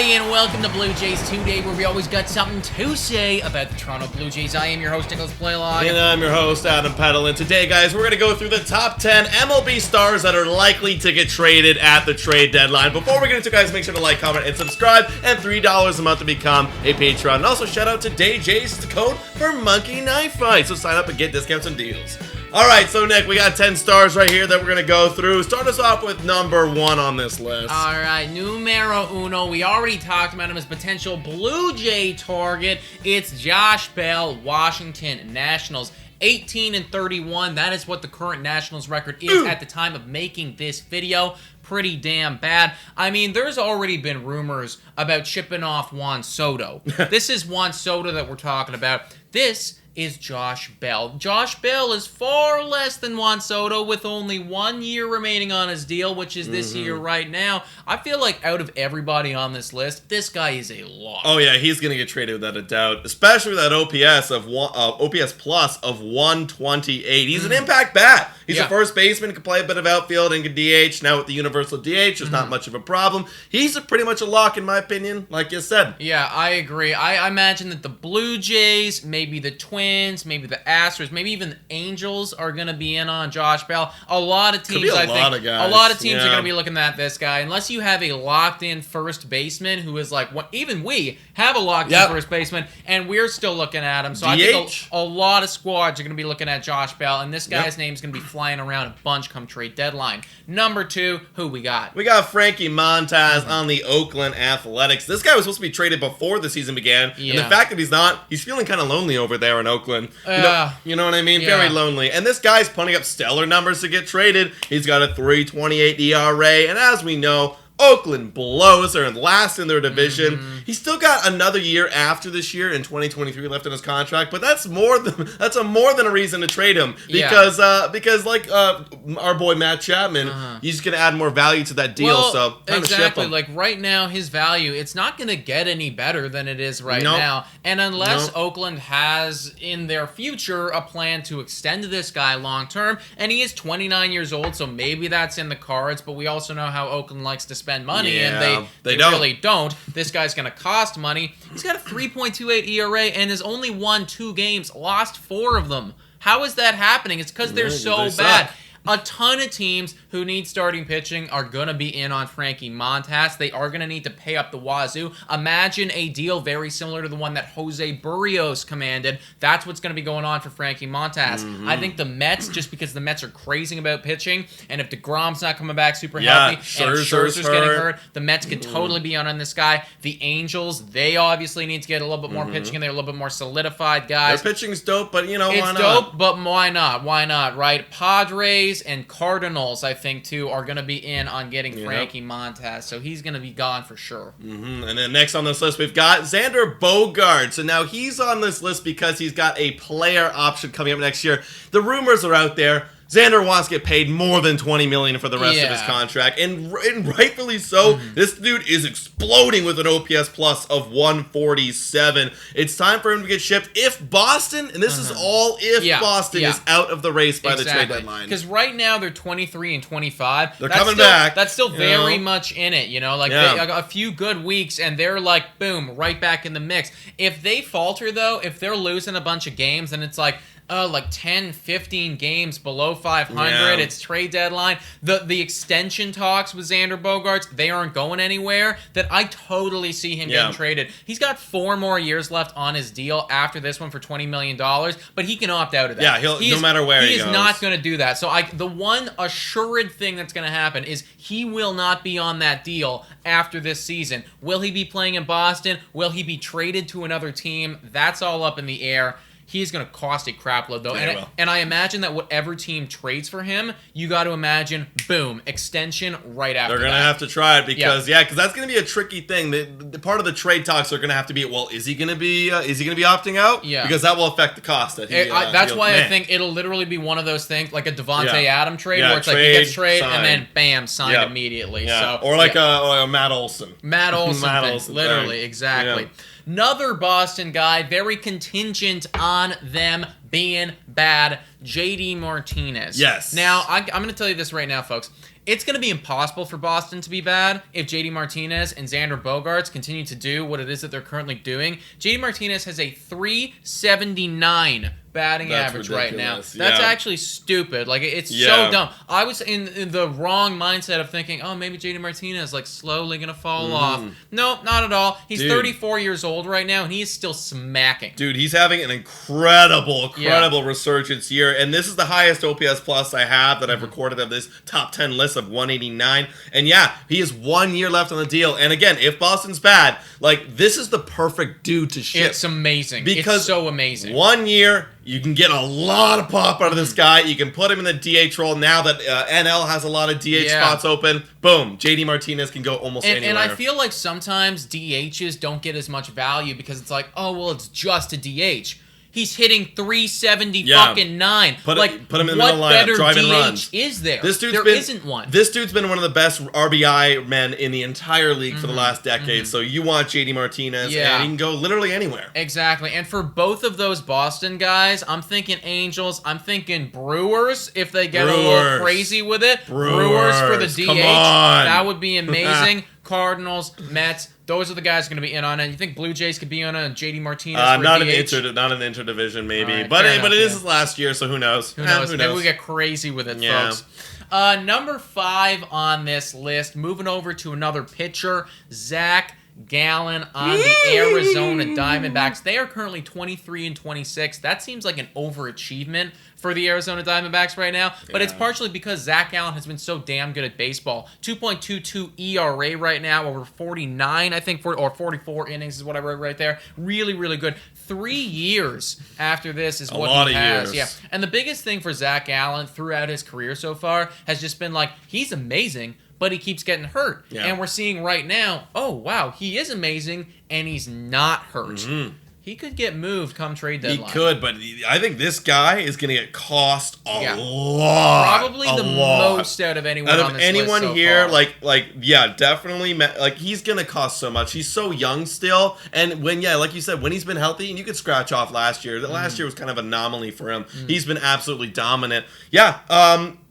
everybody, and welcome to Blue Jays Today, where we always got something to say about the Toronto Blue Jays. I am your host, Nicholas Playlock. And I'm your host, Adam Peddle. And today, guys, we're going to go through the top 10 MLB stars that are likely to get traded at the trade deadline. Before we get into it, guys, make sure to like, comment, and subscribe. And $3 a month to become a Patron. And also, shout out to Day Jays. It's the code for Monkey Knife Fight. So sign up and get discounts and deals. All right, so Nick, we got 10 stars right here that we're going to go through. Start us off with number 1 on this list. All right, numero uno. We already talked about him as potential Blue Jay target. It's Josh Bell, Washington Nationals. 18-31. That is what the current Nationals record is at the time of making this video. Pretty damn bad. I mean, there's already been rumors about shipping off Juan Soto. This is Juan Soto that we're talking about. This is Josh Bell. Josh Bell is far less than Juan Soto with only 1 year remaining on his deal, which is this year right now. I feel like out of everybody on this list, this guy is a lock. Oh yeah, he's gonna get traded without a doubt, especially with that OPS plus of 128. He's an impact bat. He's a first baseman, can play a bit of outfield and can DH. Now with the universal DH, there's not much of a problem. He's pretty much a lock in my opinion, like you said. Yeah, I agree. I imagine that the Blue Jays, maybe the Twins, maybe the Astros, maybe even the Angels are going to be in on Josh Bell. A lot of teams, a lot of teams are going to be looking at this guy. Unless you have a locked-in first baseman who is like, even we have a locked-in first baseman, and we're still looking at him. So I think a lot of squads are going to be looking at Josh Bell, and this guy's name is going to be flying around a bunch come trade deadline. Number 2, who we got? We got Frankie Montas on the Oakland Athletics. This guy was supposed to be traded before the season began, and the fact that he's not, he's feeling kind of lonely over there in Oakland. You know what I mean? Yeah. Very lonely. And this guy's putting up stellar numbers to get traded. He's got a 3.28 ERA, and as we know, Oakland blows. They're last in their division. He's still got another year after this year in 2023 left in his contract, but that's more than a reason to trade him because like our boy Matt Chapman, he's gonna add more value to that deal. So exactly, like right now, his value, it's not gonna get any better than it is right now. And unless Oakland has in their future a plan to extend this guy long term, and he is 29 years old, so maybe that's in the cards. But we also know how Oakland likes to spend money, and they really don't. This guy's going to cost money. He's got a 3.28 ERA and has only won 2 games, lost 4 of them. How is that happening? It's because they're so bad. A ton of teams who need starting pitching are going to be in on Frankie Montas. They are going to need to pay up the wazoo. Imagine a deal very similar to the one that Jose Barrios commanded. That's what's going to be going on for Frankie Montas. I think the Mets, just because the Mets are crazy about pitching, and if DeGrom's not coming back super healthy, and if Scherzer's getting hurt, the Mets could totally be on this guy. The Angels, they obviously need to get a little bit more pitching, and they're a little bit more solidified guys. Their pitching's dope, but why not? It's dope, but why not? Why not, right? Padres and Cardinals, I think, too, are going to be in on getting Frankie Montas, so he's going to be gone for sure. And then next on this list, we've got Xander Bogart. So now he's on this list because he's got a player option coming up next year. The rumors are out there. Xander wants to get paid more than $20 million for the rest of his contract, and rightfully so. This dude is exploding with an OPS plus of 147. It's time for him to get shipped if Boston, and this is all if Boston is out of the race by the trade deadline. Because right now they're 23-25. They're coming back. That's still very much in it, like a few good weeks, and they're like, boom, right back in the mix. If they falter, though, if they're losing a bunch of games, and it's like 10, 15 games below 500. It's trade deadline. The extension talks with Xander Bogart, they aren't going anywhere. That I totally see him getting traded. He's got 4 more years left on his deal after this one for $20 million, but he can opt out of that. Yeah, no matter where he goes. He is not going to do that. So the one assured thing that's going to happen is he will not be on that deal after this season. Will he be playing in Boston? Will he be traded to another team? That's all up in the air. He's going to cost a crapload, though. And I imagine that whatever team trades for him, you got to imagine, boom, extension right after that. They're going to have to try it because that's going to be a tricky thing. The part of the trade talks are going to have to be, well, is he going to be opting out? Yeah. Because that will affect the cost that he that's why I think it'll literally be one of those things, like a Devontae Adams trade, where it's like he gets traded and then, bam, signed immediately. Yeah. So, or like a Matt Olson. Matt Olson, literally, exactly. Yeah. Another Boston guy, very contingent on them being bad, JD Martinez. Yes. Now, I'm going to tell you this right now, folks. It's going to be impossible for Boston to be bad if JD Martinez and Xander Bogaerts continue to do what it is that they're currently doing. JD Martinez has a .379 batting average right now. That's actually stupid. Like, it's so dumb. I was in the wrong mindset of thinking, oh, maybe JD Martinez like slowly gonna fall off. No, not at all. He's 34 years old right now, and he is still smacking. Dude, he's having an incredible resurgence year, and this is the highest OPS plus I have that I've recorded of this top 10 list of 189. And yeah, he has 1 year left on the deal. And again, if Boston's bad, like, this is the perfect dude to ship. It's amazing. Because it's so amazing. 1 year. You can get a lot of pop out of this guy. You can put him in the DH role now that NL has a lot of DH spots open. Boom. JD Martinez can go almost anywhere. And I feel like sometimes DHs don't get as much value because it's like, oh, well, it's just a DH. He's hitting .370 fucking 9. Put him in the middle lineup, driving runs. Is there? There isn't one. This dude's been one of the best RBI men in the entire league for the last decade. So you want JD Martinez, and he can go literally anywhere. Exactly. And for both of those Boston guys, I'm thinking Angels. I'm thinking Brewers if they get a little crazy with it. Brewers for the DH. Come on. That would be amazing. Cardinals, Mets. Those are the guys going to be in on it. You think Blue Jays could be on a JD Martinez? Not in the interdivision, maybe. Right, but it is his last year, so who knows? Who knows? Maybe we get crazy with it, folks. Number 5 on this list. Moving over to another pitcher, Zach Gallen on the Arizona Diamondbacks. They are currently 23-26. That seems like an overachievement for the Arizona Diamondbacks right now, but it's partially because Zach Gallen has been so damn good at baseball. 2.22 ERA right now, over 49, I think, or 44 innings is what I wrote right there. Really, really good. 3 years after this is what he has. Yeah. And the biggest thing for Zach Gallen throughout his career so far has just been like, he's amazing, but he keeps getting hurt. Yeah. And we're seeing right now, oh, wow, he is amazing, and he's not hurt. He could get moved come trade deadline. He could, but I think this guy is going to get cost a lot. Probably the most out of anyone on this list so here, far. definitely. Like, he's going to cost so much. He's so young still. And like you said, when he's been healthy, and you could scratch off last year. Last year was kind of an anomaly for him. He's been absolutely dominant.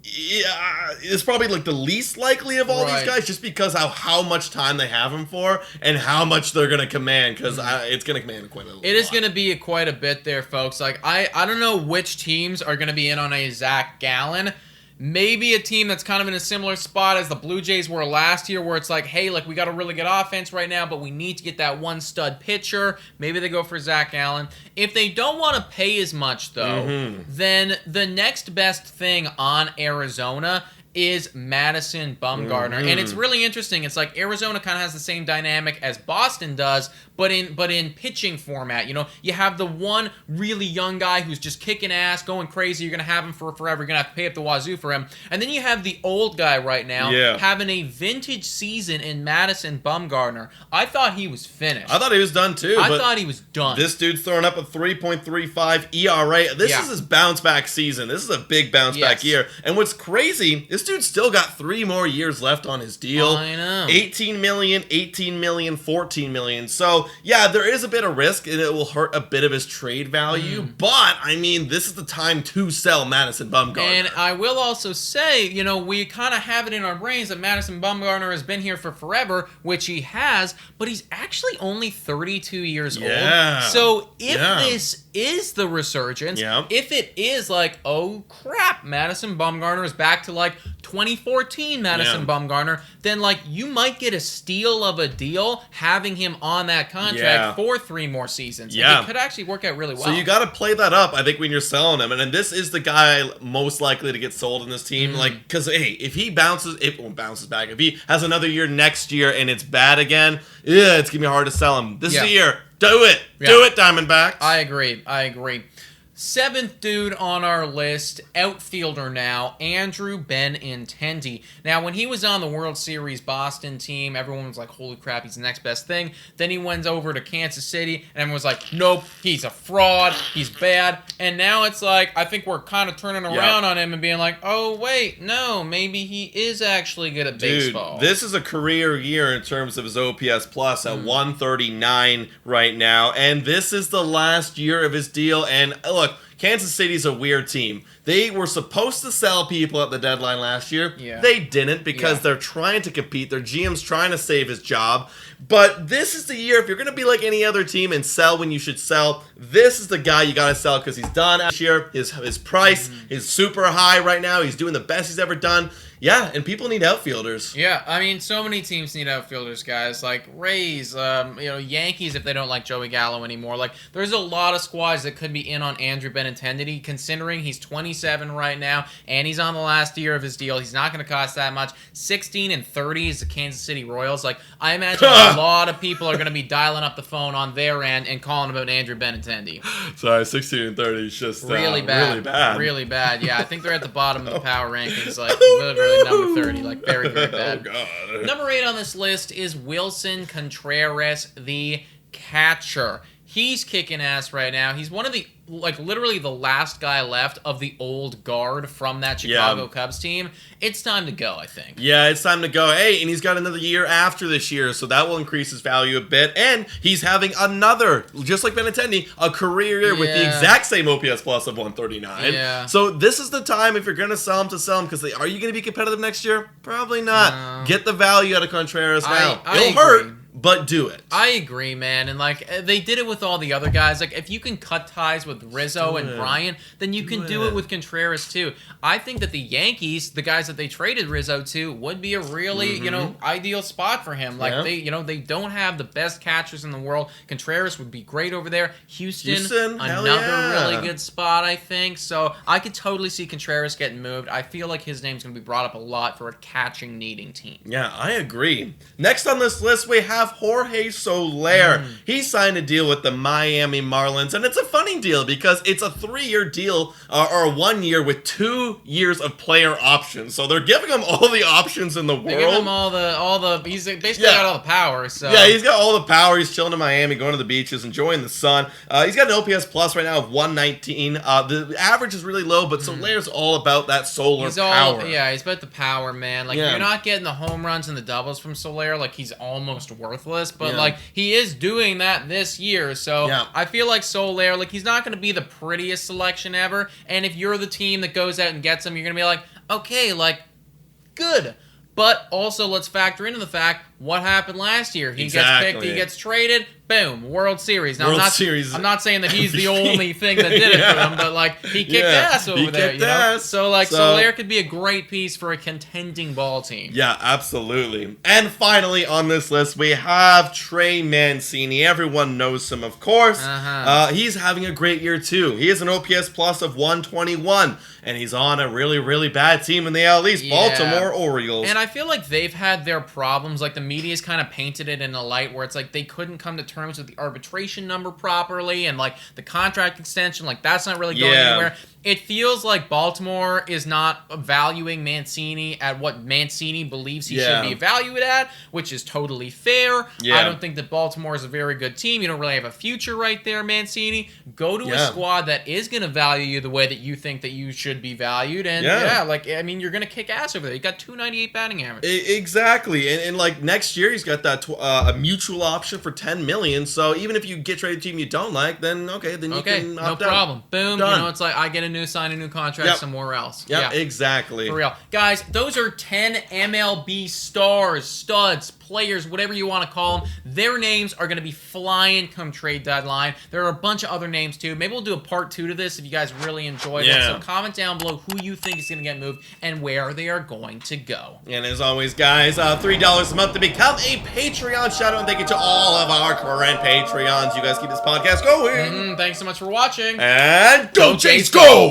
It's probably like the least likely of all these guys, just because how much time they have him for and how much they're going to command, because it's going to command quite a lot. It is going to be quite a bit there, folks. Like, I don't know which teams are going to be in on a Zach Gallen. Maybe a team that's kind of in a similar spot as the Blue Jays were last year, where it's like, hey, like, we got a really good offense right now, but we need to get that one stud pitcher. Maybe they go for Zach Gallen. If they don't want to pay as much, though, then the next best thing on Arizona is Madison Bumgarner. And it's really interesting. It's like Arizona kind of has the same dynamic as Boston does, but in pitching format. You know, you have the one really young guy who's just kicking ass, going crazy. You're going to have him for forever. You're going to have to pay up the wazoo for him. And then you have the old guy right now having a vintage season in Madison Bumgarner. I thought he was finished. I thought he was done too. I thought he was done. This dude's throwing up a 3.35 ERA. This is his bounce back season. This is a big bounce back year. And what's crazy, this dude's still got 3 more years left on his deal. I know. 18 million, 18 million, 14 million. So, yeah, there is a bit of risk, and it will hurt a bit of his trade value. But, I mean, this is the time to sell Madison Bumgarner. And I will also say, you know, we kind of have it in our brains that Madison Bumgarner has been here for forever, which he has, but he's actually only 32 years old. So, if this is the resurgence, if it is like, oh crap, Madison Bumgarner is back to like 2014 Madison Bumgarner, then like you might get a steal of a deal having him on that contract for 3 more seasons. Yeah. It could actually work out really well. So you got to play that up, I think, when you're selling him. And this is the guy most likely to get sold in this team. Like, because, hey, if he bounces back, if he has another year next year and it's bad again, it's going to be hard to sell him. This is the year. Do it. Do it, Diamondbacks. I agree. Seventh dude on our list, outfielder now, Andrew Benintendi. Now, when he was on the World Series Boston team, everyone was like, holy crap, he's the next best thing. Then he went over to Kansas City, and everyone was like, nope, he's a fraud, he's bad. And now it's like, I think we're kind of turning around on him and being like, oh, wait, no, maybe he is actually good at baseball. This is a career year in terms of his OPS plus at 139 right now. And this is the last year of his deal. And look, Kansas City's a weird team. They were supposed to sell people at the deadline last year. Yeah. They didn't because they're trying to compete. Their GM's trying to save his job. But this is the year, if you're going to be like any other team and sell when you should sell, this is the guy you got to sell because he's done this year. His price is super high right now. He's doing the best he's ever done. Yeah, and people need outfielders. Yeah, I mean, so many teams need outfielders, guys. Like Rays, Yankees if they don't like Joey Gallo anymore. Like, there's a lot of squads that could be in on Andrew Benintendi, considering he's 27 right now, and he's on the last year of his deal. He's not going to cost that much. 16-30 is the Kansas City Royals. Like, I imagine a lot of people are going to be dialing up the phone on their end and calling about Andrew Benintendi. Sorry, 16-30 is just really bad. Really bad. Really bad. Yeah, I think they're at the bottom of the power rankings. Like, really number 30. Like, very, very bad. Oh, God. Number 8 on this list is Wilson Contreras, the catcher. He's kicking ass right now. He's one of the, like, literally the last guy left of the old guard from that Chicago Cubs team. It's time to go, I think. Yeah, it's time to go. Hey, and he's got another year after this year, so that will increase his value a bit. And he's having another, just like Benintendi, a career year with the exact same OPS plus of 139. Yeah. So this is the time, if you're going to sell him, because are you going to be competitive next year? Probably not. No. Get the value out of Contreras now. I It'll hurt, but do it. I agree, man. And, like, they did it with all the other guys. Like, if you can cut ties with Rizzo and Bryant, then you can do it with Contreras, too. I think that the Yankees, the guys that they traded Rizzo to, would be a really, ideal spot for him. Like, they don't have the best catchers in the world. Contreras would be great over there. Houston another really good spot, I think. So I could totally see Contreras getting moved. I feel like his name's going to be brought up a lot for a catching-needing team. Yeah, I agree. Next on this list, we have Jorge Solaire. He signed a deal with the Miami Marlins, and it's a funny deal because it's a 3-year deal, or 1 year with 2 years of player options. So they're giving him all the options in the world. They give him all the. He's basically got all the power. So yeah, he's got all the power. He's chilling in Miami, going to the beaches, enjoying the sun. He's got an OPS plus right now of 119. The average is really low, but Solaire's all about that solar power. He's about the power, man. Like, you're not getting the home runs and the doubles from Solaire. Like, he's almost worthless, but like, he is doing that this year. So I feel like Solaire, like, he's not going to be the prettiest selection ever. And if you're the team that goes out and gets him, you're going to be like, okay, like, good. But also, let's factor into the fact what happened last year. He gets picked, he gets traded, boom, World Series. Now, I'm not saying that he's the only thing that did it for him, but, like, he kicked ass over there. So, like, Solaire could be a great piece for a contending ball team. Yeah, absolutely. And finally on this list, we have Trey Mancini. Everyone knows him, of course. He's having a great year, too. He has an OPS plus of 121, and he's on a really, really bad team in the AL East, Baltimore Orioles. And I feel like they've had their problems. Like, the media's kind of painted it in a light where it's like they couldn't come to terms with the arbitration number properly, and, like, the contract extension, like, that's not really going anywhere. It feels like Baltimore is not valuing Mancini at what Mancini believes he should be valued at, which is totally fair. I don't think that Baltimore is a very good team. You don't really have a future right there, Mancini. Go to a squad that is going to value you the way that you think that you should be valued. And, you're going to kick ass over there. You got 298 batting average. Exactly. And like, next year, he's got that a mutual option for $10 million. So even if you get traded to a team you don't like, then you can opt no problem. out. Boom. Done. It's like I get sign a new contract somewhere else. Exactly. For real. Guys, those are 10 MLB stars, studs, players, whatever you want to call them. Their names are going to be flying come trade deadline. There are a bunch of other names too. Maybe we'll do a part 2 to this if you guys really enjoyed it. So comment down below who you think is going to get moved and where they are going to go. And as always, guys, $3 a month to become a Patreon. Shout out and thank you to all of our current Patreons. You guys keep this podcast going. Thanks so much for watching. And go Jays, go!